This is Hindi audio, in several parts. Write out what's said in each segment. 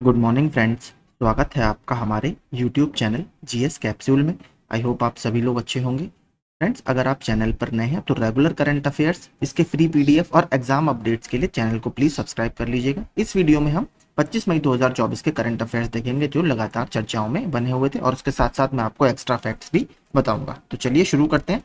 Good morning friends. स्वागत है आपका हमारे यूट्यूब चैनल जीएस कैप्सूल में। आई होप आप सभी लोग अच्छे होंगे। फ्रेंड्स, अगर आप चैनल पर नए हैं तो रेगुलर करंट अफेयर्स, इसके फ्री पीडीएफ और एग्जाम अपडेट्स के लिए चैनल को प्लीज़ सब्सक्राइब कर लीजिएगा। इस वीडियो में हम 25 मई 2024 के करंट अफेयर्स देखेंगे जो लगातार चर्चाओं में बने हुए थे, और उसके साथ साथ मैं आपको एक्स्ट्रा फैक्ट्स भी बताऊंगा। तो चलिए शुरू करते हैं।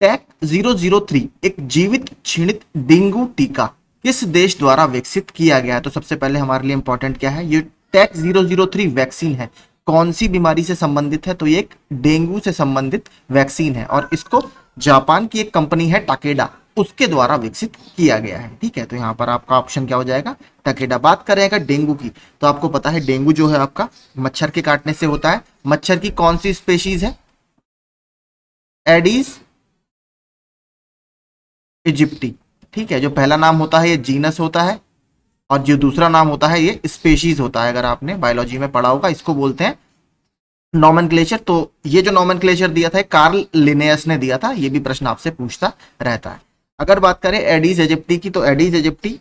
टैक 003 एक जीवित क्षीणित डेंगू टीका किस देश द्वारा विकसित किया गया है? तो सबसे पहले हमारे लिए इंपॉर्टेंट क्या है, ये टैक 003 वैक्सीन है। कौन सी बीमारी से संबंधित है? तो ये एक डेंगू से संबंधित वैक्सीन है और इसको जापान की एक कंपनी है टाकेडा, उसके द्वारा विकसित किया गया है। ठीक है, तो यहाँ पर आपका ऑप्शन क्या हो जाएगा? टाकेडा। बात करें अगर डेंगू की, तो आपको पता है डेंगू जो है आपका मच्छर के काटने से होता है। मच्छर की कौन सी स्पेशीज है? एडीज इजिप्टी। ठीक है, जो पहला नाम होता है ये जीनस होता है और जो दूसरा नाम होता है ये स्पेशीज होता है। अगर आपने बायोलॉजी में पढ़ा होगा, इसको बोलते हैं नॉमेनक्लेचर। तो ये जो नॉमेनक्लेचर दिया था कार्ल लिनेयस ने दिया था। ये भी प्रश्न आपसे पूछता रहता है। अगर बात करें एडीज इजिप्टी की, तो एडीज इजिप्टी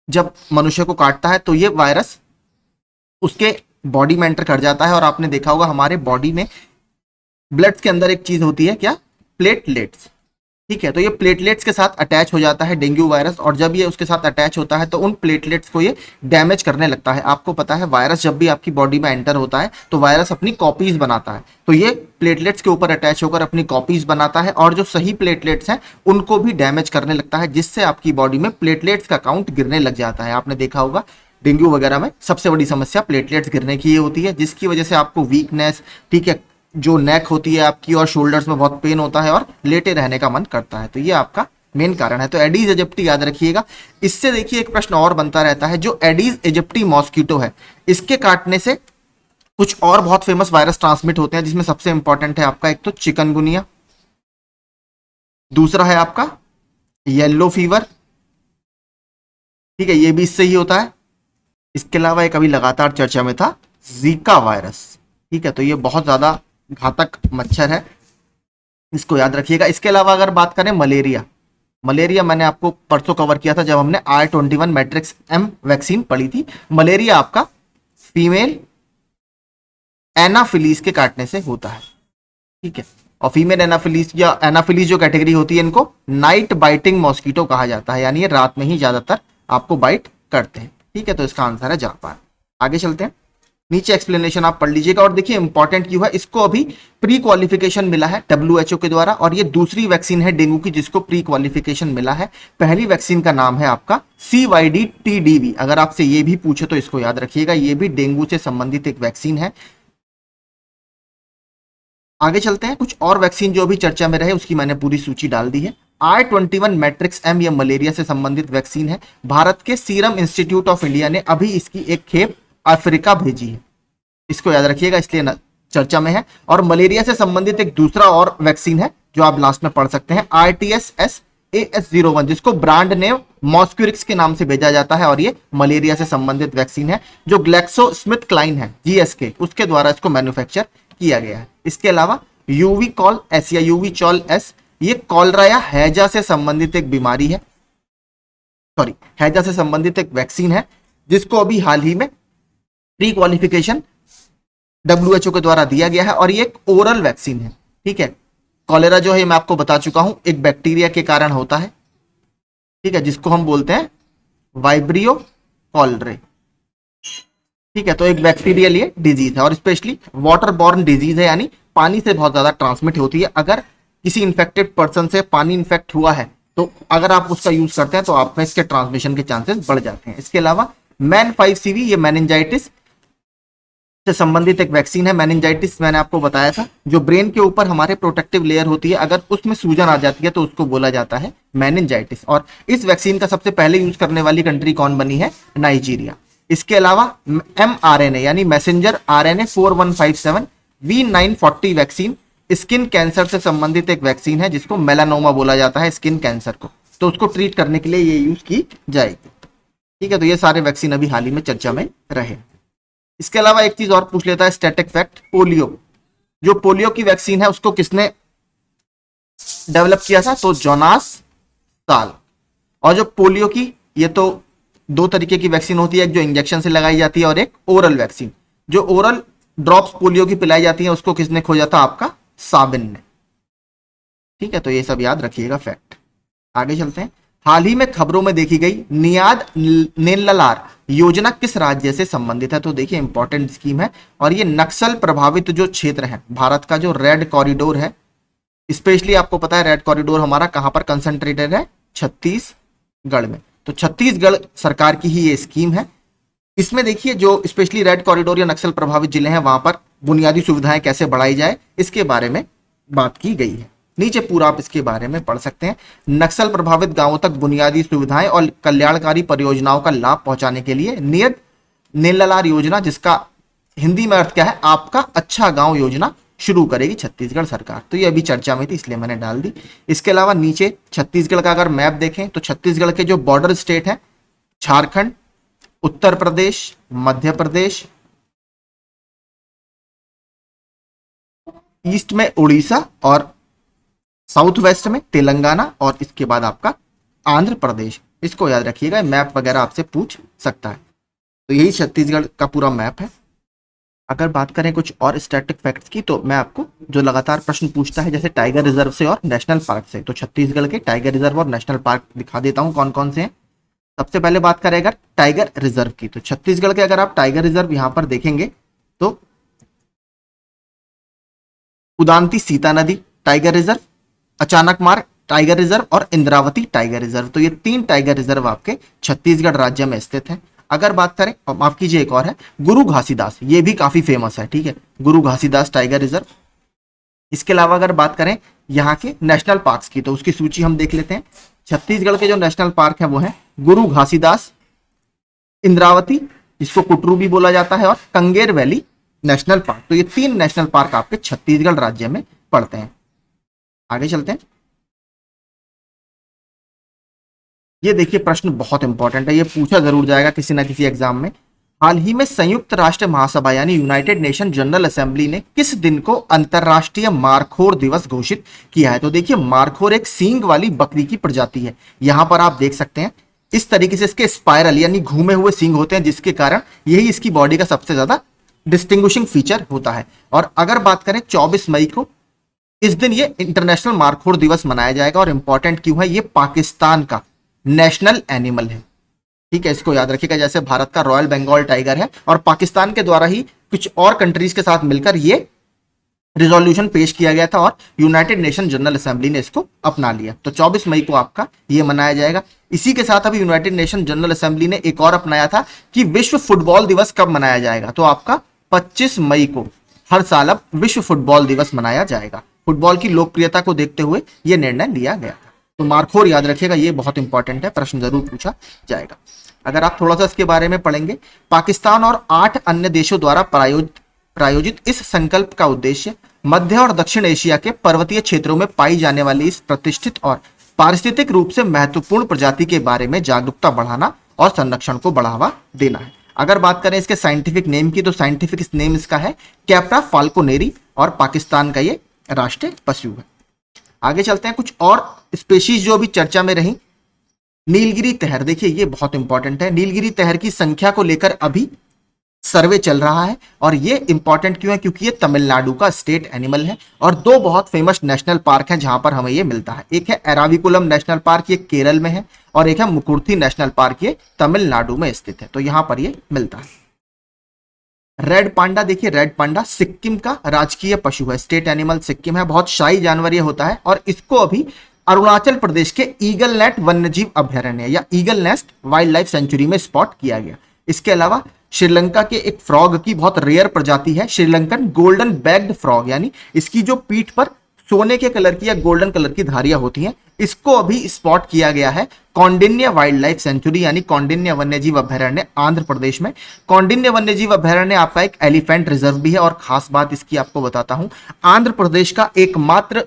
जब मनुष्य को काटता है तो ये वायरस उसके बॉडी में एंटर कर जाता है, और आपने देखा होगा हमारे बॉडी में ब्लड के अंदर एक चीज होती है, क्या? प्लेटलेट्स। ठीक है, तो ये प्लेटलेट्स के साथ अटैच हो जाता है डेंगू वायरस, और जब ये उसके साथ अटैच होता है तो उन प्लेटलेट्स को ये डैमेज करने लगता है। आपको पता है वायरस जब भी आपकी बॉडी में एंटर होता है तो वायरस अपनी कॉपीज बनाता है, तो ये प्लेटलेट्स के ऊपर अटैच होकर अपनी कॉपीज बनाता है, और जो सही प्लेटलेट्स हैं उनको भी डैमेज करने लगता है, जिससे आपकी बॉडी में प्लेटलेट्स का काउंट गिरने लग जाता है। आपने देखा होगा डेंगू वगैरह में सबसे बड़ी समस्या प्लेटलेट्स गिरने की ये होती है, जिसकी वजह से आपको वीकनेस, ठीक है, जो नेक होती है आपकी और शोल्डर्स में बहुत पेन होता है और लेटे रहने का मन करता है। तो ये आपका मेन कारण है। तो एडीज इजिप्टी याद रखिएगा। इससे देखिए एक प्रश्न और बनता रहता है, जो एडीज इजिप्टी मॉस्किटो है, इसके काटने से कुछ और बहुत फेमस वायरस ट्रांसमिट होते हैं, जिसमें सबसे इंपॉर्टेंट है आपका एक तो चिकनगुनिया, दूसरा है आपका येलो फीवर। ठीक है, ये भी इससे ही होता है। इसके अलावा एक अभी लगातार चर्चा में था जीका वायरस। ठीक है, तो ये बहुत ज्यादा घातक मच्छर है, इसको याद रखिएगा। इसके अलावा अगर बात करें मलेरिया, मलेरिया मैंने आपको परसों कवर किया था जब हमने I21 मैट्रिक्स एम वैक्सीन पढ़ी थी। मलेरिया आपका फीमेल एनाफिलीज के काटने से होता है। ठीक है, और फीमेल एनाफिलीज या एनाफिलीज जो कैटेगरी होती है, इनको नाइट बाइटिंग मॉस्किटो कहा जाता है, यानी ये रात में ही ज्यादातर आपको बाइट करते हैं। ठीक है, तो इसका आंसर है जापान। आगे चलते हैं, नीचे एक्सप्लेनेशन आप पढ़ लीजिएगा और देखिए इंपॉर्टेंट क्यों है। इसको अभी प्री क्वालिफिकेशन मिला है WHO के द्वारा, और ये दूसरी वैक्सीन है डेंगू की जिसको प्री क्वालिफिकेशन मिला है। पहली वैक्सीन का नाम है आपका CYD-TDV। अगर आपसे ये भी पूछे तो इसको याद रखिएगा, ये भी डेंगू से संबंधित एक वैक्सीन है। आगे चलते हैं, कुछ और वैक्सीन जो अभी चर्चा में रहे उसकी मैंने पूरी सूची डाल दी है। I21 मैट्रिक्स एम ये मलेरिया से संबंधित वैक्सीन है। भारत के सीरम इंस्टीट्यूट ऑफ इंडिया ने अभी इसकी एक खेप अफ्रीका भेजी है, इसको याद रखिएगा, इसलिए चर्चा में है। और मलेरिया से संबंधित एक दूसरा और वैक्सीन है जो आप लास्ट में पढ़ सकते हैं, RTS-AS01, जिसको ब्रांड नेम मॉस्क्यूरिक्स के नाम से भेजा जाता है, और ये मलेरिया से संबंधित वैक्सीन है जो ग्लैक्सो स्मिथ क्लाइन है GSK, उसके द्वारा इसको मैन्युफैक्चर किया गया है। इसके अलावा यूवी कॉल एस या यूवी चॉल एस, ये कॉलरा या हैजा से संबंधित एक बीमारी है, सॉरी हैजा से संबंधित एक वैक्सीन है, जिसको अभी हाल ही में प्री क्वालिफिकेशन WHO के द्वारा दिया गया है, और ये एक ओरल वैक्सीन है। ठीक है, कॉलेरा जो है मैं आपको बता चुका हूं, एक बैक्टीरिया के कारण होता है। ठीक है, जिसको हम बोलते हैं वाइब्रियो कॉलरे। ठीक है, तो एक बैक्टीरियल ये डिजीज है और स्पेशली वाटर बॉर्न डिजीज है, यानी पानी से बहुत ज्यादा ट्रांसमिट होती है। अगर किसी इंफेक्टेड पर्सन से पानी इंफेक्ट हुआ है तो अगर आप उसका यूज करते हैं तो आप में इसके ट्रांसमिशन के चांसेस बढ़ जाते हैं। इसके अलावा मैन 5CV ये मेनिंजाइटिस से संबंधित एक वैक्सीन है। मेनिंजाइटिस मैंने आपको बताया था, जो ब्रेन के ऊपर हमारे प्रोटेक्टिव लेयर होती है, अगर उसमें सूजन आ जाती है तो उसको बोला जाता है मेनिंजाइटिस। और इस वैक्सीन का सबसे पहले यूज करने वाली कंट्री कौन बनी है? नाइजीरिया। इसके अलावा mRNA यानी messenger RNA 4157 V940 vaccine skin cancer से संबंधित एक वैक्सीन है, जिसको मेलानोमा बोला जाता है, स्किन कैंसर को, तो उसको ट्रीट करने के लिए ये यूज की जाएगी। ठीक है, तो ये सारे वैक्सीन अभी हाल ही में चर्चा में रहे। इसके अलावा एक चीज और पूछ लेता है, स्टैटिक फैक्ट, पोलियो, जो पोलियो की वैक्सीन है उसको किसने डेवलप किया था? तो जोनास साल। और जो पोलियो की, ये तो दो तरीके की वैक्सीन होती है, एक जो इंजेक्शन से लगाई जाती है और एक ओरल वैक्सीन। जो ओरल ड्रॉप्स पोलियो की पिलाई जाती है उसको किसने खोजा था? आपका साबिन ने। ठीक है, तो ये सब याद रखिएगा फैक्ट। आगे चलते हैं। हाल ही में खबरों में देखी गई नियाद नेल्लार योजना किस राज्य से संबंधित है? तो देखिए इंपॉर्टेंट स्कीम है और ये नक्सल प्रभावित जो क्षेत्र है भारत का, जो रेड कॉरिडोर है, स्पेशली आपको पता है रेड कॉरिडोर हमारा कहां पर कंसंट्रेटेड है? छत्तीसगढ़ में। तो छत्तीसगढ़ सरकार की ही ये स्कीम है। इसमें देखिए जो स्पेशली रेड कॉरिडोर या नक्सल प्रभावित जिले हैं वहां पर बुनियादी सुविधाएं कैसे बढ़ाई जाए इसके बारे में बात की गई है। नीचे पूरा आप इसके बारे में पढ़ सकते हैं। नक्सल प्रभावित गांवों तक बुनियादी सुविधाएं और कल्याणकारी परियोजनाओं का लाभ पहुंचाने के लिए नियत नेल्लार योजना, जिसका हिंदी में अर्थ क्या है? आपका अच्छा गांव योजना शुरू करेगी छत्तीसगढ़ सरकार। तो ये अभी चर्चा में थी इसलिए मैंने डाल दी। इसके अलावा नीचे छत्तीसगढ़ का अगर मैप देखें तो छत्तीसगढ़ के जो बॉर्डर स्टेट है झारखंड, उत्तर प्रदेश, मध्य प्रदेश, ईस्ट में उड़ीसा और साउथ वेस्ट में तेलंगाना और इसके बाद आपका आंध्र प्रदेश। इसको याद रखिएगा, मैप वगैरह आपसे पूछ सकता है। तो यही छत्तीसगढ़ का पूरा मैप है। अगर बात करें कुछ और स्टैटिक फैक्ट्स की तो मैं आपको जो लगातार प्रश्न पूछता है जैसे टाइगर रिजर्व से और नेशनल पार्क से, तो छत्तीसगढ़ के टाइगर रिजर्व और नेशनल पार्क दिखा देता हूं कौन कौन से हैं। सबसे पहले बात करें अगर टाइगर रिजर्व की, तो छत्तीसगढ़ के अगर आप टाइगर रिजर्व यहां पर देखेंगे तो उदांती सीता नदी टाइगर रिजर्व, अचानक मार्ग टाइगर रिजर्व और इंद्रावती टाइगर रिजर्व। तो ये 3 टाइगर रिजर्व आपके छत्तीसगढ़ राज्य में स्थित है। अगर बात करें, माफ कीजिए, एक और है गुरु घासीदास, ये भी काफी फेमस है। ठीक है, गुरु घासीदास टाइगर रिजर्व। इसके अलावा अगर बात करें यहाँ के नेशनल पार्क्स की तो उसकी सूची हम देख लेते हैं। छत्तीसगढ़ के जो नेशनल पार्क है वो है गुरु घासीदास, इंद्रावती, इसको कुटरू भी बोला जाता है, और कंगेर वैली नेशनल पार्क। तो ये 3 नेशनल पार्क आपके छत्तीसगढ़ राज्य में पड़ते हैं। आगे चलते हैं। ये देखिए प्रश्न बहुत इंपॉर्टेंट है, ये पूछा जरूर जाएगा किसी ना किसी एग्जाम में। हाल ही में संयुक्त राष्ट्र महासभा यानी यूनाइटेड नेशन जनरल असेंबली ने किस दिन को अंतरराष्ट्रीय मारखोर दिवस घोषित किया है? तो देखिए मारखोर एक सींग वाली बकरी की प्रजाति है। यहां पर आप देख सकते हैं इस तरीके से इसके स्पाइरल यानी घूमे हुए सींग होते हैं, जिसके कारण यही इसकी बॉडी का सबसे ज्यादा डिस्टिंग्विशिंग फीचर होता है। और अगर बात करें 24 मई को, इस दिन ये इंटरनेशनल मारखोर दिवस मनाया जाएगा। और इंपॉर्टेंट क्यों है? ये पाकिस्तान का नेशनल एनिमल है। ठीक है, इसको याद रखिएगा। जैसे भारत का रॉयल बंगाल टाइगर है और पाकिस्तान के द्वारा ही कुछ और कंट्रीज के साथ मिलकर ये रिजोल्यूशन पेश किया गया था और यूनाइटेड नेशन जनरल असेंबली ने इसको अपना लिया। तो 24 मई को आपका ये मनाया जाएगा। इसी के साथ अभी यूनाइटेड नेशन जनरल असेंबली ने एक और अपनाया था कि विश्व फुटबॉल दिवस कब मनाया जाएगा। तो आपका 25 मई को हर साल अब विश्व फुटबॉल दिवस मनाया जाएगा। फुटबॉल की लोकप्रियता को देखते हुए यह निर्णय लिया गया था। तो मारखोर याद रखिएगा, ये बहुत इंपॉर्टेंट है, प्रश्न जरूर पूछा जाएगा। अगर आप थोड़ा सा इसके बारे में पढ़ेंगे, पाकिस्तान और 8 अन्य देशों द्वारा प्रायोजित इस संकल्प का उद्देश्य मध्य और दक्षिण एशिया के पर्वतीय क्षेत्रों में पाई जाने वाली इस प्रतिष्ठित और पारिस्थितिक रूप से महत्वपूर्ण प्रजाति के बारे में जागरूकता बढ़ाना और संरक्षण को बढ़ावा देना है। अगर बात करें इसके साइंटिफिक नेम की तो साइंटिफिक नेम इसका है कैप्रा फाल्कोनेरी और पाकिस्तान का ये राष्ट्रीय पशु है। आगे चलते हैं, कुछ और स्पेशीज जो अभी चर्चा में रही। नीलगिरी तहर, देखिए ये बहुत इंपॉर्टेंट है। नीलगिरी तहर की संख्या को लेकर अभी सर्वे चल रहा है और ये इंपॉर्टेंट क्यों है? क्योंकि ये तमिलनाडु का स्टेट एनिमल है और 2 बहुत फेमस नेशनल पार्क हैं जहां पर हमें ये मिलता है। एक है एराविकुलम नेशनल पार्क, ये केरल में है, और एक है मुकुर्थी नेशनल पार्क, ये तमिलनाडु में स्थित है। तो यहां पर ये मिलता है। रेड पांडा, देखिए रेड पांडा सिक्किम का राजकीय पशु है, स्टेट एनिमल सिक्किम है, बहुत शाही जानवर ये होता है और इसको अभी अरुणाचल प्रदेश के ईगल नेट वन्यजीव अभयारण्य या eagle nest wild life sanctuary में स्पॉट किया गया। इसके अलावा श्रीलंका के एक फ्रॉग की बहुत रेयर प्रजाति है, श्रीलंकन गोल्डन बैग्ड फ्रॉग, यानी इसकी जो पीठ पर सोने के कलर की या गोल्डन कलर की धारियां होती हैं, इसको अभी स्पॉट किया गया है कौंडिन्य वाइल्ड लाइफ सेंचुरी यानी कौंडिन्य वन्यजीव अभयारण्य आंध्र प्रदेश में। कौंडिन्य वन्यजीव अभयारण्य आपका एक एलिफेंट रिजर्व भी है और खास बात इसकी आपको बताता हूं, आंध्र प्रदेश का एकमात्र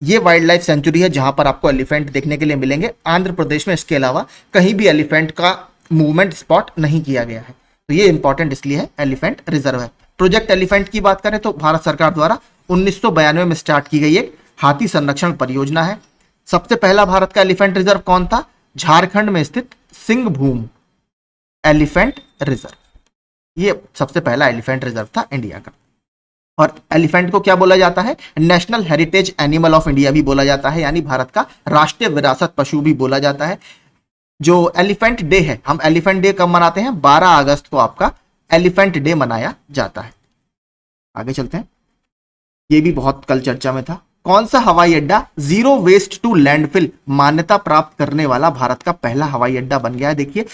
ये वाइल्ड लाइफ सेंचुरी है जहां पर आपको एलिफेंट देखने के लिए मिलेंगे। आंध्र प्रदेश में इसके अलावा कहीं भी एलिफेंट का मूवमेंट स्पॉट नहीं किया गया है, तो ये इंपॉर्टेंट इसलिए है, एलिफेंट रिजर्व है। प्रोजेक्ट एलिफेंट की बात करें तो भारत सरकार द्वारा 1992 में स्टार्ट की गई एक हाथी संरक्षण परियोजना है। सबसे पहला भारत का एलिफेंट रिजर्व कौन था? झारखंड में स्थित सिंहभूम एलिफेंट रिजर्व। ये सबसे पहला एलिफेंट रिजर्व था इंडिया का। और एलिफेंट को क्या बोला जाता है? National heritage animal of India भी बोला जाता है, यानी भारत का राष्ट्रीय विरासत पशु भी बोला जाता है। जो एलिफेंट डे है, हम एलिफेंट डे कब मनाते हैं? 12 अगस्त को आपका एलिफेंट डे मनाया जाता है। आगे चलते हैं, ये भी बहुत कल चर्चा में था। कौन सा हवाई अड्डा जीरो वेस्ट टू लैंडफिल मान्यता प्राप्त करने वाला भारत का पहला हवाई अड्डा बन गया है? देखिए,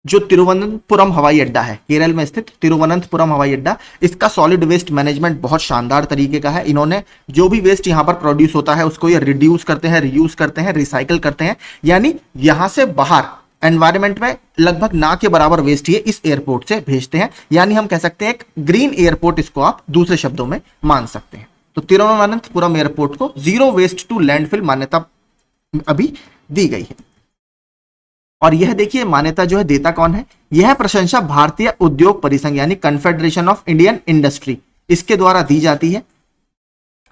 जो तिरुवनंतपुरम हवाई अड्डा है, केरल में स्थित तिरुवनंतपुरम हवाई अड्डा, इसका सॉलिड वेस्ट मैनेजमेंट बहुत शानदार तरीके का है। इन्होंने जो भी वेस्ट यहां पर प्रोड्यूस होता है उसको ये रिड्यूस करते हैं, रीयूज करते हैं, रिसाइकल करते हैं, यानी यहां से बाहर एनवायरमेंट में लगभग ना के बराबर वेस्ट ये इस एयरपोर्ट से भेजते हैं, यानी हम कह सकते हैं एक ग्रीन एयरपोर्ट, इसको आप दूसरे शब्दों में मान सकते हैं। तो तिरुवनंतपुरम एयरपोर्ट को जीरो वेस्ट टू लैंडफिल मान्यता अभी दी गई है। और यह देखिए मान्यता जो है देता कौन है? यह प्रशंसा भारतीय उद्योग परिसंघ यानी कन्फेडरेशन ऑफ इंडियन इंडस्ट्री, इसके द्वारा दी जाती है,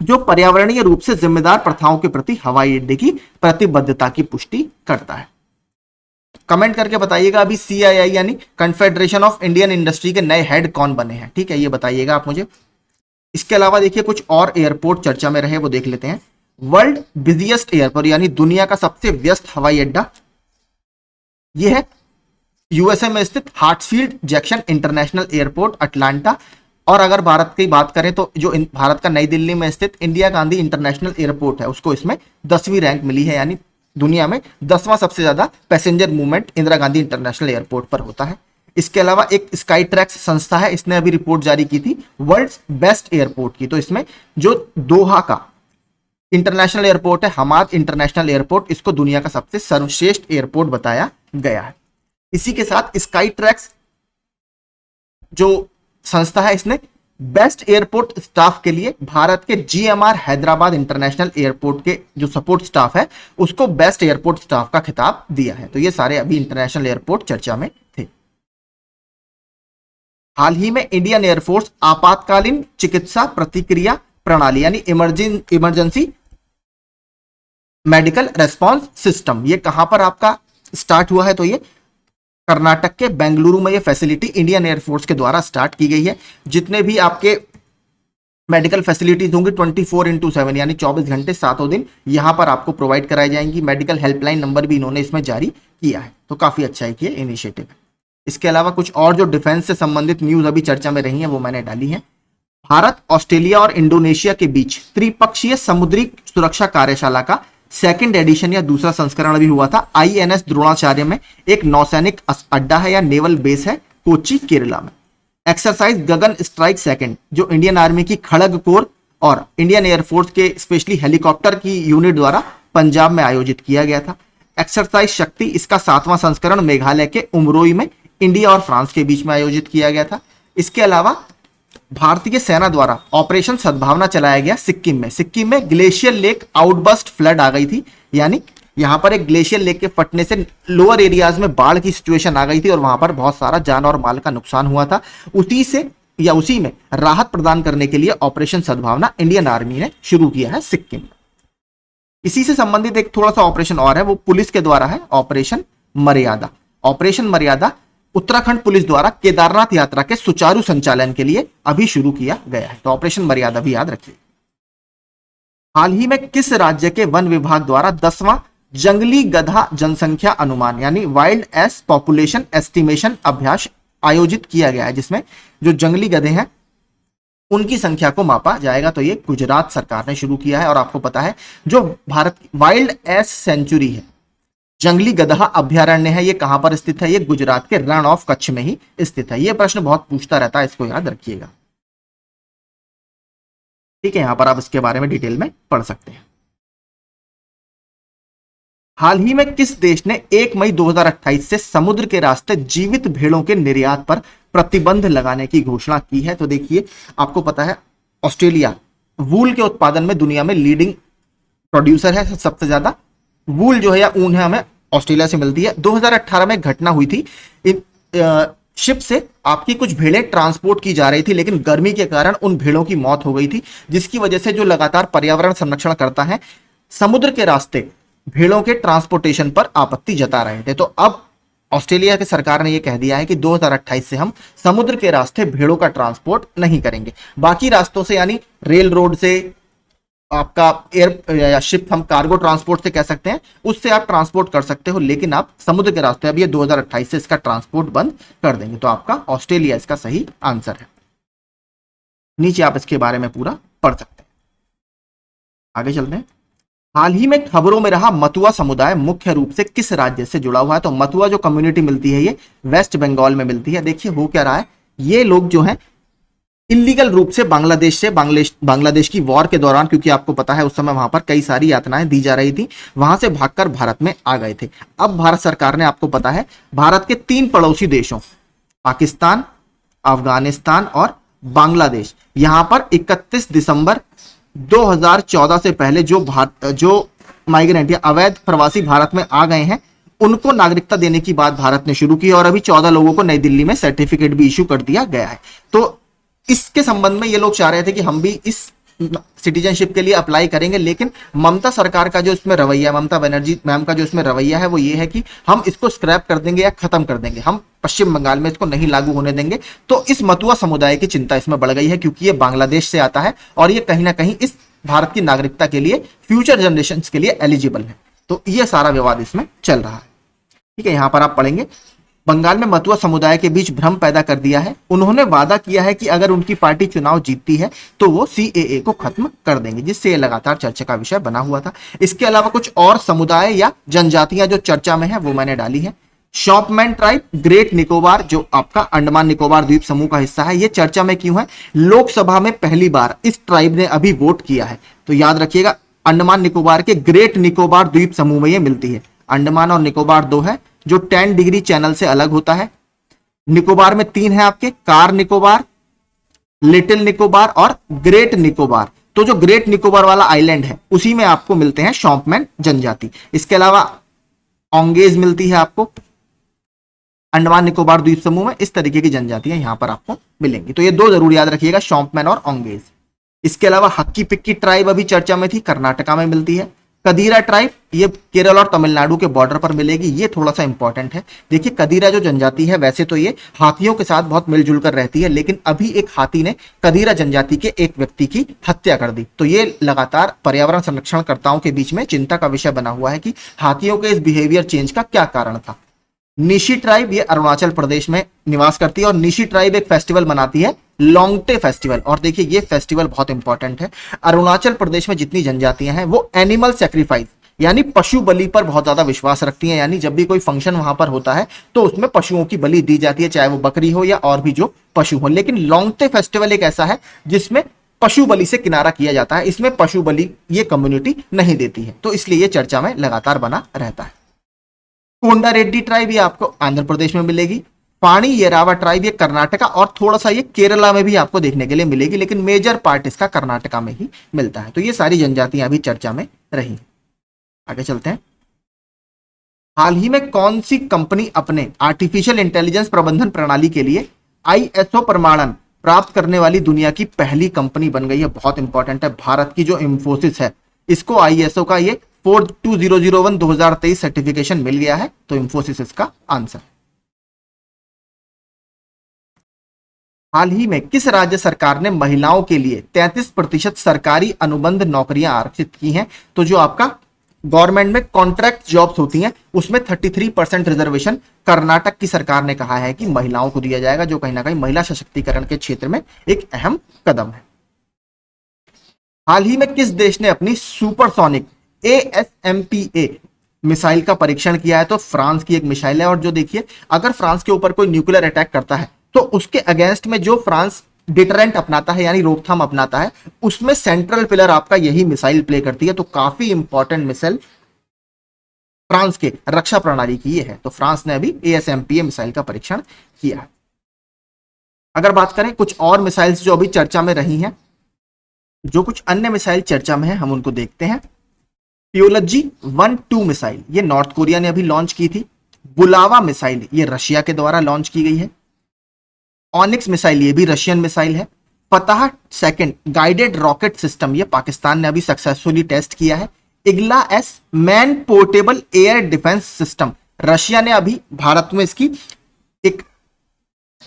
जो पर्यावरणीय रूप से जिम्मेदार प्रथाओं के प्रति हवाई अड्डे की प्रतिबद्धता की पुष्टि करता है। कमेंट करके बताइएगा अभी CII यानी कन्फेडरेशन ऑफ इंडियन इंडस्ट्री के नए हेड कौन बने हैं, ठीक है, ये बताइएगा आप मुझे। इसके अलावा देखिए कुछ और एयरपोर्ट चर्चा में रहे, वो देख लेते हैं। वर्ल्ड बिजिएस्ट एयरपोर्ट यानी दुनिया का सबसे व्यस्त हवाई अड्डा, यह है यूएसए में स्थित हार्ट्सफील्ड जैक्सन इंटरनेशनल एयरपोर्ट अटलांटा। और अगर भारत की बात करें तो जो भारत का नई दिल्ली में स्थित इंदिरा गांधी इंटरनेशनल एयरपोर्ट है, उसको इसमें 10वीं रैंक मिली है, यानी दुनिया में 10वां सबसे ज्यादा passenger movement Indira Gandhi international airport पर होता है। इसके अलावा एक स्काई ट्रैक्स संस्था है, इसने अभी रिपोर्ट जारी की थी वर्ल्ड्स बेस्ट एयरपोर्ट की, तो इसमें जो दोहा का इंटरनेशनल एयरपोर्ट है, हमाद इंटरनेशनल एयरपोर्ट, इसको दुनिया का सबसे सर्वश्रेष्ठ एयरपोर्ट बताया गया है। इसी के साथ स्काई ट्रैक्स जो संस्था है, इसने बेस्ट एयरपोर्ट स्टाफ के लिए भारत के GMR हैदराबाद इंटरनेशनल एयरपोर्ट के जो सपोर्ट स्टाफ है उसको बेस्ट एयरपोर्ट स्टाफ का खिताब दिया है। तो ये सारे अभी इंटरनेशनल एयरपोर्ट चर्चा में थे। हाल ही में इंडियन एयरफोर्स आपातकालीन चिकित्सा प्रतिक्रिया प्रणाली यानी इमरजेंसी मेडिकल रेस्पॉन्स सिस्टम, ये कहां पर आपका स्टार्ट हुआ है? तो ये कर्नाटक के बेंगलुरु में ये फैसिलिटी इंडियन एयरफोर्स के द्वारा स्टार्ट की गई है। जितने भी आपके मेडिकल फैसिलिटीज होंगी 24/7 यानी 24 घंटे 7 दिन यहां पर आपको प्रोवाइड कराई जाएंगी। मेडिकल हेल्पलाइन नंबर भी इन्होंने इसमें जारी किया है, तो काफी अच्छा एक ये इनिशिएटिव है। इसके अलावा कुछ और जो डिफेंस से संबंधित न्यूज अभी चर्चा में रही है वो मैंने डाली है। भारत, ऑस्ट्रेलिया और इंडोनेशिया के बीच त्रिपक्षीय समुद्री सुरक्षा कार्यशाला का सेकंड एडिशन या दूसरा संस्करण भी हुआ था। INS द्रोणाचार्य में एक नौसैनिक अड्डा है या नेवल बेस है कोची केरला में। एक्सरसाइज गगन स्ट्राइक सेकंड जो इंडियन आर्मी की खड़ग कोर और इंडियन एयरफोर्स के स्पेशली हेलीकॉप्टर की यूनिट द्वारा पंजाब में आयोजित किया गया था। एक्सरसाइज शक्ति, इसका 7वां संस्करण मेघालय के उमरोई में इंडिया और फ्रांस के बीच में आयोजित किया गया था। इसके अलावा भारतीय सेना द्वारा ऑपरेशन सद्भावना चलाया गया सिक्किम में ग्लेशियर लेक आउटबस्ट फ्लड आ गई थी, यानी यहां पर एक ग्लेशियर लेक के फटने से लोअर एरियाज में बाढ़ की सिचुएशन आ गई थी और वहां पर बहुत सारा जान और माल का नुकसान हुआ था। उसी में राहत प्रदान करने के लिए ऑपरेशन सद्भावना इंडियन आर्मी ने शुरू किया है सिक्किम। इसी से संबंधित एक थोड़ा सा ऑपरेशन और है, वो पुलिस के द्वारा है, ऑपरेशन मर्यादा। ऑपरेशन मर्यादा उत्तराखंड पुलिस द्वारा केदारनाथ यात्रा के सुचारू संचालन के लिए अभी शुरू किया गया है, तो ऑपरेशन मर्यादा भी याद रखिए। हाल ही में किस राज्य के वन विभाग द्वारा 10वां जंगली गधा जनसंख्या अनुमान यानी वाइल्ड एस पॉपुलेशन एस्टिमेशन अभ्यास आयोजित किया गया है, जिसमें जो जंगली गधे हैं उनकी संख्या को मापा जाएगा। तो ये गुजरात सरकार ने शुरू किया है। और आपको पता है जो भारत वाइल्ड एस सेंचुरी है, जंगली गधा अभ्यारण्य है, ये कहां पर स्थित है? ये गुजरात के रण ऑफ कच्छ में ही स्थित है। ये प्रश्न बहुत पूछता रहता है, इसको याद रखिएगा, ठीक है। यहां पर आप इसके बारे में डिटेल में पढ़ सकते हैं। हाल ही में किस देश ने 1 मई 2028 से समुद्र के रास्ते जीवित भेड़ों के निर्यात पर प्रतिबंध लगाने की घोषणा की है? तो देखिए, आपको पता है ऑस्ट्रेलिया वूल के उत्पादन में दुनिया में लीडिंग प्रोड्यूसर है। सबसे ज्यादा वूल जो है या ऊन है हमें ऑस्ट्रेलिया से मिलती है। 2018 में घटना हुई थी, शिप से आपकी कुछ भेड़ें ट्रांसपोर्ट की जा रही थी, लेकिन गर्मी के कारण उन भेड़ों की मौत हो गई थी, जिसकी वजह से जो लगातार पर्यावरण संरक्षण करता है समुद्र के रास्ते भेड़ों के ट्रांसपोर्टेशन पर आपत्ति जता रहे थे। तो अब ऑस्ट्रेलिया की सरकार ने यह कह दिया है कि 2028 से हम समुद्र के रास्ते भेड़ों का ट्रांसपोर्ट नहीं करेंगे। बाकी रास्तों से यानी रेल रोड से, आपका एयर या शिप, हम कार्गो ट्रांसपोर्ट से कह सकते हैं, उससे आप ट्रांसपोर्ट कर सकते हो, लेकिन आप समुद्र के रास्ते अब ये 2028 से इसका ट्रांसपोर्ट बंद कर देंगे। तो आपका ऑस्ट्रेलिया इसका सही आंसर है। नीचे आप इसके बारे में पूरा पढ़ सकते हैं। आगे चलते हैं। हाल ही में खबरों में रहा मतुआ समुदाय मुख्य रूप से किस राज्य से जुड़ा हुआ है? तो मतुआ जो कम्युनिटी मिलती है ये वेस्ट बंगाल में मिलती है। देखिए हो क्या रहा है, ये लोग जो हैं इलीगल रूप से बांग्लादेश की वॉर के दौरान, क्योंकि आपको पता है उस समय वहां पर कई सारी यातनाएं दी जा रही थी, वहां से भागकर भारत में आ गए थे। अब भारत सरकार ने, आपको पता है, भारत के 3 पड़ोसी देशों पाकिस्तान, अफगानिस्तान और बांग्लादेश, यहां पर 31 दिसंबर 2014 से पहले जो माइग्रेंट या अवैध प्रवासी भारत में आ गए हैं, उनको नागरिकता देने की बात भारत ने शुरू की और अभी 14 लोगों को नई दिल्ली में सर्टिफिकेट भी इशू कर दिया गया है। तो इसके संबंध में ये लोग चाह रहे थे कि हम भी इस सिटीजनशिप के लिए अप्लाई करेंगे, लेकिन ममता सरकार का जो इसमें रवैया, ममता बनर्जी मैम का जो इसमें रवैया है वो ये है कि हम इसको स्क्रैप कर देंगे या खत्म कर देंगे, हम पश्चिम बंगाल में इसको नहीं लागू होने देंगे। तो इस मतुआ समुदाय की चिंता इसमें बढ़ गई है, क्योंकि ये बांग्लादेश से आता है और ये कहीं ना कहीं इस भारत की नागरिकता के लिए, फ्यूचर जनरेशन के लिए एलिजिबल है। तो ये सारा विवाद इसमें चल रहा है। ठीक है, यहां पर आप पढ़ेंगे, बंगाल में मतुआ समुदाय के बीच भ्रम पैदा कर दिया है। उन्होंने वादा किया है कि अगर उनकी पार्टी चुनाव जीतती है तो वो सीएए को खत्म कर देंगे, जिससे ये लगातार चर्चा का विषय बना हुआ था। इसके अलावा कुछ और समुदाय या जनजातियां जो चर्चा में है वो मैंने डाली है। शॉपमैन ट्राइब, ग्रेट निकोबार, जो आपका अंडमान निकोबार द्वीप समूह का हिस्सा है, ये चर्चा में क्यों है? लोकसभा में पहली बार इस ट्राइब ने अभी वोट किया है। तो याद रखिएगा, अंडमान निकोबार के ग्रेट निकोबार द्वीप समूह में ये मिलती है। अंडमान और निकोबार 2 है, जो 10 डिग्री चैनल से अलग होता है। निकोबार में 3 है आपके, कार निकोबार, लिटिल निकोबार और ग्रेट निकोबार। तो जो ग्रेट निकोबार वाला आइलैंड है उसी में आपको मिलते हैं शॉम्पमैन जनजाति। इसके अलावा ओंगेज मिलती है आपको अंडमान निकोबार द्वीप समूह में। इस तरीके की जनजातियां यहां पर आपको मिलेंगी। तो ये 2 जरूर याद रखिएगा, शॉम्पमैन और ओंगेज। इसके अलावा हक्की पिक्की ट्राइब अभी चर्चा में थी, कर्नाटका में मिलती है। कदीरा ट्राइब, ये केरल और तमिलनाडु के बॉर्डर पर मिलेगी। ये थोड़ा सा इंपॉर्टेंट है। देखिए, कदीरा जो जनजाति है वैसे तो ये हाथियों के साथ बहुत मिलजुल कर रहती है, लेकिन अभी एक हाथी ने कदीरा जनजाति के एक व्यक्ति की हत्या कर दी। तो ये लगातार पर्यावरण संरक्षणकर्ताओं के बीच में चिंता का विषय बना हुआ है कि हाथियों के इस बिहेवियर चेंज का क्या कारण था। निशी ट्राइब, ये अरुणाचल प्रदेश में निवास करती है और निशी ट्राइब एक फेस्टिवल मनाती है, लोंगटे फेस्टिवल। और देखिए, ये फेस्टिवल बहुत इंपॉर्टेंट है। अरुणाचल प्रदेश में जितनी जनजातियां हैं वो एनिमल सैक्रिफाइस यानी पशु बलि पर बहुत ज्यादा विश्वास रखती हैं। यानी जब भी कोई फंक्शन वहां पर होता है तो उसमें पशुओं की बलि दी जाती है, चाहे वो बकरी हो या और भी जो पशु हो। लेकिन लोंगटे फेस्टिवल एक ऐसा है जिसमें पशु बलि से किनारा किया जाता है। इसमें पशु बलि ये कम्युनिटी नहीं देती है, तो इसलिए ये चर्चा में लगातार बना रहता है। कोंडा रेड्डी ट्राइब, ये आपको आंध्र प्रदेश में मिलेगी। पाणी येरावा ट्राइब, ये कर्नाटका और थोड़ा सा ये केरला में भी आपको देखने के लिए मिलेगी, लेकिन मेजर पार्ट इसका कर्नाटका में ही मिलता है। तो ये सारी जनजातियां अभी चर्चा में रही। आगे चलते हैं। हाल ही में कौन सी कंपनी अपने आर्टिफिशियल इंटेलिजेंस प्रबंधन प्रणाली के लिए आईएसओ प्रमाणन प्राप्त करने वाली दुनिया की पहली कंपनी बन गई है? बहुत इंपॉर्टेंट है। भारत की जो इंफोसिस है, इसको आईएसओ का ये 42001 2023 सर्टिफिकेशन मिल गया है। तो इंफोसिस इसका आंसर। हाल ही में किस राज्य सरकार ने महिलाओं के लिए 33% सरकारी अनुबंध नौकरियां आरक्षित की हैं? तो जो आपका गवर्नमेंट में कॉन्ट्रैक्ट जॉब्स होती हैं उसमें 33% रिजर्वेशन कर्नाटक की सरकार ने कहा है कि महिलाओं को दिया जाएगा, जो कहीं ना कहीं महिला सशक्तिकरण के क्षेत्र में एक अहम कदम है। हाल ही में किस देश ने अपनी सुपरसोनिक ASMPA मिसाइल का परीक्षण किया है? तो फ्रांस की एक मिसाइल है। और जो देखिए, अगर फ्रांस के ऊपर कोई न्यूक्लियर अटैक करता है तो उसके अगेंस्ट में जो फ्रांस डिटरेंट अपनाता है यानी रोकथाम अपनाता है, उसमें सेंट्रल पिलर आपका यही मिसाइल प्ले करती है। तो काफी इंपॉर्टेंट मिसाइल फ्रांस के रक्षा प्रणाली की ये है। तो फ्रांस ने अभी ASMPA मिसाइल का परीक्षण किया है। अगर बात करें कुछ और मिसाइल्स जो अभी चर्चा में रही हैं, जो कुछ अन्य मिसाइल चर्चा में है हम उनको देखते हैं। प्योलजी 1-2 मिसाइल, ये नॉर्थ कोरिया ने अभी लॉन्च की थी। बुलावा मिसाइल, ये रशिया के द्वारा लॉन्च की गई है। ऑनिक्स मिसाइल, ये भी रशियन मिसाइल है। फतह सेकंड गाइडेड रॉकेट सिस्टम, ये पाकिस्तान ने अभी सक्सेसफुली टेस्ट किया है। Igla S man portable air defence system, Russia ने अभी भारत में इसकी एक,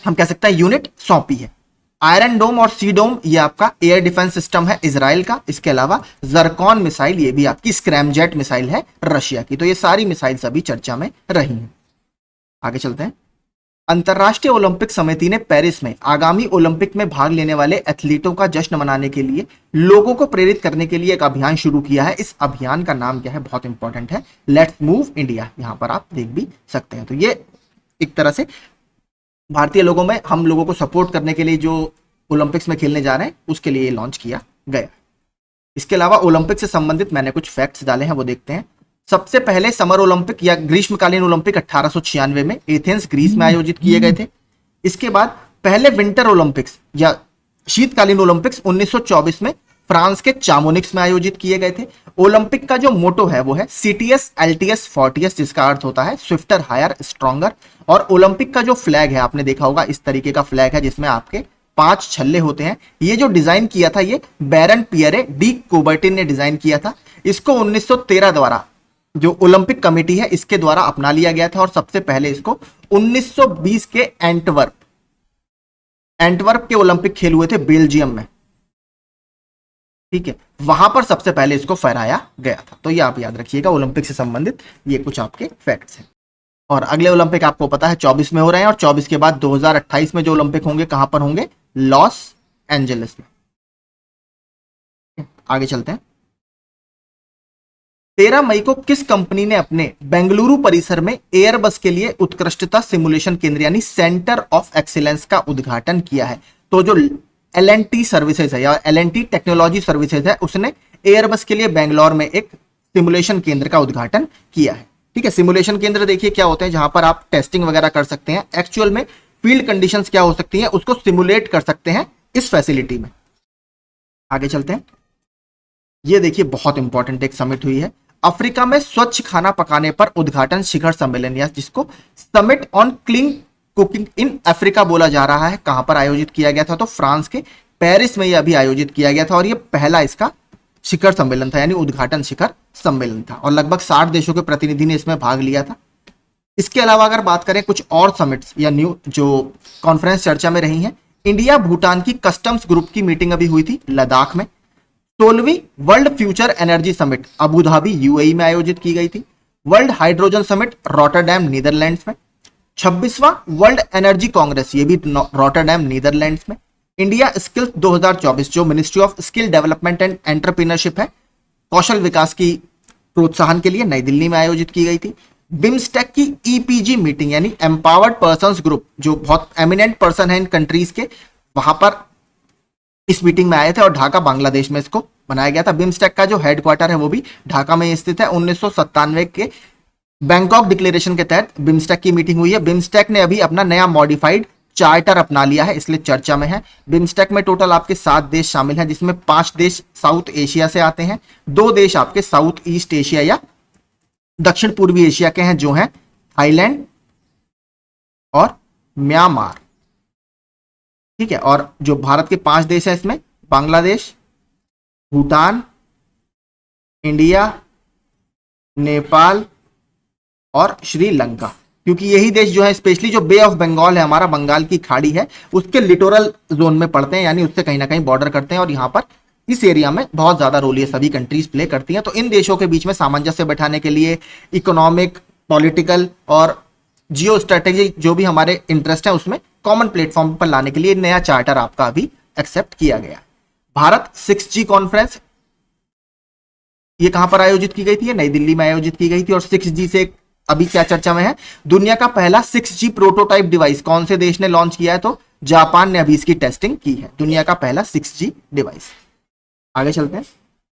हम कह सकते हैं, यूनिट सौंपी है। आयरन डोम और सी डोम ये आपका एयर डिफेंस सिस्टम है इजराइल का। इसके अलावा जरकॉन मिसाइल, ये भी आपकी स्क्रैमजेट मिसाइल है रशिया की। तो ये सारी मिसाइल्स अभी चर्चा में रही हैं। आगे चलते हैं। अंतर्राष्ट्रीय ओलंपिक समिति ने पेरिस में आगामी ओलंपिक में भाग लेने वाले एथलीटों का जश्न मनाने के लिए लोगों को प्रेरित करने के लिए एक अभियान शुरू किया है। इस अभियान का नाम क्या है, बहुत इंपॉर्टेंट है, लेट्स मूव इंडिया। यहां पर आप देख भी सकते हैं। तो ये एक तरह से भारतीय लोगों में हम लोगों को सपोर्ट करने के लिए जो ओलंपिक्स में खेलने जा रहे हैं उसके लिए लॉन्च किया गया। इसके अलावा ओलंपिक से संबंधित मैंने कुछ फैक्ट्स डाले हैं, वो देखते हैं। सबसे पहले समर ओलंपिक या ग्रीष्मकालीन ओलंपिक 1896 में एथेंस ग्रीस में आयोजित किए गए थे। इसके बाद पहले विंटर ओलंपिक्स या शीतकालीन ओलंपिक्स 1924 में फ्रांस के चामोनिक्स में आयोजित किए गए थे। ओलंपिक का जो मोटो है वो है सीटीएस एलटीएस फोर्टियस, जिसका अर्थ होता है स्विफ्टर, हायर, स्ट्रॉन्गर। और ओलंपिक का जो फ्लैग है, आपने देखा होगा इस तरीके का फ्लैग है जिसमें आपके 5 छल्ले होते हैं। ये जो डिजाइन किया था ये बैरन पियरे डी कोबर्टिन ने डिजाइन किया था। इसको 1913 द्वारा जो ओलंपिक कमेटी है इसके द्वारा अपना लिया गया था। और सबसे पहले इसको 1920 के एंटवर्प के ओलंपिक खेल हुए थे बेल्जियम में, ठीक है, वहां पर सबसे पहले इसको फहराया गया था। तो ये आप याद रखिएगा, ओलंपिक से संबंधित ये कुछ आपके फैक्ट्स हैं। और अगले ओलंपिक आपको पता है 24 में हो रहे हैं, और 24 के बाद 2028 में जो ओलंपिक होंगे कहां पर होंगे, लॉस एंजलिस में। आगे चलते हैं। 13 मई को किस कंपनी ने अपने बेंगलुरु परिसर में एयरबस के लिए उत्कृष्टता सिमुलेशन केंद्र यानी सेंटर ऑफ एक्सीलेंस का उद्घाटन किया है? तो जो एल&टी सर्विसेज है या एल&टी टेक्नोलॉजी सर्विसेज है, उसने एयरबस के लिए बेंगलोर में एक सिमुलेशन केंद्र का उद्घाटन किया है। ठीक है, सिमुलेशन केंद्र देखिए क्या होते हैं, जहां पर आप टेस्टिंग वगैरह कर सकते हैं, एक्चुअल में फील्ड कंडीशंस क्या हो सकती हैं उसको सिमुलेट कर सकते हैं इस फैसिलिटी में। आगे चलते हैं। ये देखिए बहुत इंपॉर्टेंट एक समिट हुई है अफ्रीका में स्वच्छ खाना पकाने पर उद्घाटन शिखर सम्मेलन, या जिसको summit on clean cooking in Africa बोला जा रहा है। कहां पर आयोजित किया गया था, तो फ्रांस के पेरिस में यह अभी आयोजित किया गया था। और यह पहला इसका शिखर सम्मेलन था, यानी उद्घाटन शिखर सम्मेलन था, और लगभग 60 देशों के प्रतिनिधि ने इसमें भाग लिया था। इसके अलावा अगर बात करें कुछ और समिट्स या न्यू जो कॉन्फ्रेंस चर्चा में रही हैं, इंडिया भूटान की कस्टम्स ग्रुप की मीटिंग अभी हुई थी लद्दाख में। 16वीं world future energy summit Abu Dhabi UAE में आयोजित की गई थी। World hydrogen summit Rotterdam Netherlands में। 26वां वर्ल्ड एनर्जी कांग्रेस, ये भी रॉटरडैम नीदरलैंड्स में। इंडिया स्किल्स 2024 जो ministry of skill development and entrepreneurship है, कौशल विकास की प्रोत्साहन के लिए नई दिल्ली में आयोजित की गई थी। बिम्स्टेक की ईपीजी मीटिंग यानी एम्पावर्ड पर्संस ग्रुप, जो बहुत एमिनेंट पर्सन है इन कंट्रीज के, वहां पर इस मीटिंग में आए थे, और ढाका बांग्लादेश में इसको बनाया गया था। बिम्स्टेक का जो हेडक्वार्टर है वो भी ढाका में स्थित है। 1997 के बैंकॉक डिक्लेरेशन के तहत बिम्स्टेक की मीटिंग हुई है। बिम्स्टेक ने अभी अपना नया मॉडिफाइड चार्टर अपना लिया है, इसलिए चर्चा में है। बिम्स्टेक में टोटल आपके 7 देश शामिल हैं, जिसमें 5 देश साउथ एशिया से आते हैं, 2 देश आपके साउथ ईस्ट एशिया या दक्षिण पूर्वी एशिया के हैं, जो हैं थाईलैंड और म्यांमार। ठीक है, और जो भारत के 5 देश हैं इसमें बांग्लादेश, भूटान, इंडिया, नेपाल और श्रीलंका, क्योंकि यही देश जो है स्पेशली जो बे ऑफ बंगाल है, हमारा बंगाल की खाड़ी है, उसके लिटोरल जोन में पड़ते हैं, यानी उससे कहीं ना कहीं बॉर्डर करते हैं, और यहाँ पर इस एरिया में बहुत ज्यादा रोल ये सभी कंट्रीज प्ले करती हैं। तो इन देशों के बीच में सामंजस्य बैठाने के लिए इकोनॉमिक, पॉलिटिकल और जियो स्ट्रेटेजी जो भी हमारे इंटरेस्ट है उसमें कॉमन प्लेटफॉर्म पर लाने के लिए नया चार्टर आपका अभी एक्सेप्ट किया गया। भारत 6G कॉन्फ्रेंस ये कहां पर आयोजित की गई थी, नई दिल्ली में आयोजित की गई थी। और 6G से अभी क्या चर्चा में है, दुनिया का पहला 6G प्रोटोटाइप डिवाइस कौन से देश ने लॉन्च किया है, तो जापान ने अभी इसकी टेस्टिंग की है, दुनिया का पहला 6G डिवाइस। आगे चलते हैं।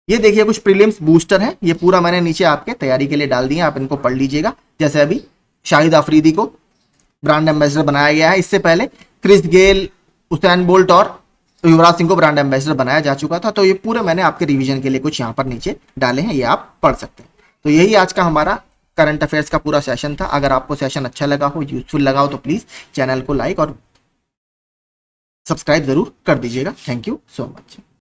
ये देखिए कुछ प्रीलिम्स बूस्टर है, ये पूरा मैंने नीचे आपके तैयारी के लिए डाल दिया, आप इनको पढ़ लीजिएगा। जैसे अभी शाहिद अफरीदी को ब्रांड एम्बेसडर बनाया गया है, इससे पहले क्रिस गेल, उसेन बोल्ट और युवराज सिंह को ब्रांड एम्बेसडर बनाया जा चुका था। तो ये पूरे मैंने आपके रिवीजन के लिए कुछ यहाँ पर नीचे डाले हैं, ये आप पढ़ सकते हैं। तो यही आज का हमारा करंट अफेयर्स का पूरा सेशन था। अगर आपको सेशन अच्छा लगा हो, यूजफुल लगा हो, तो प्लीज चैनल को लाइक और सब्सक्राइब जरूर कर दीजिएगा। Thank you so much.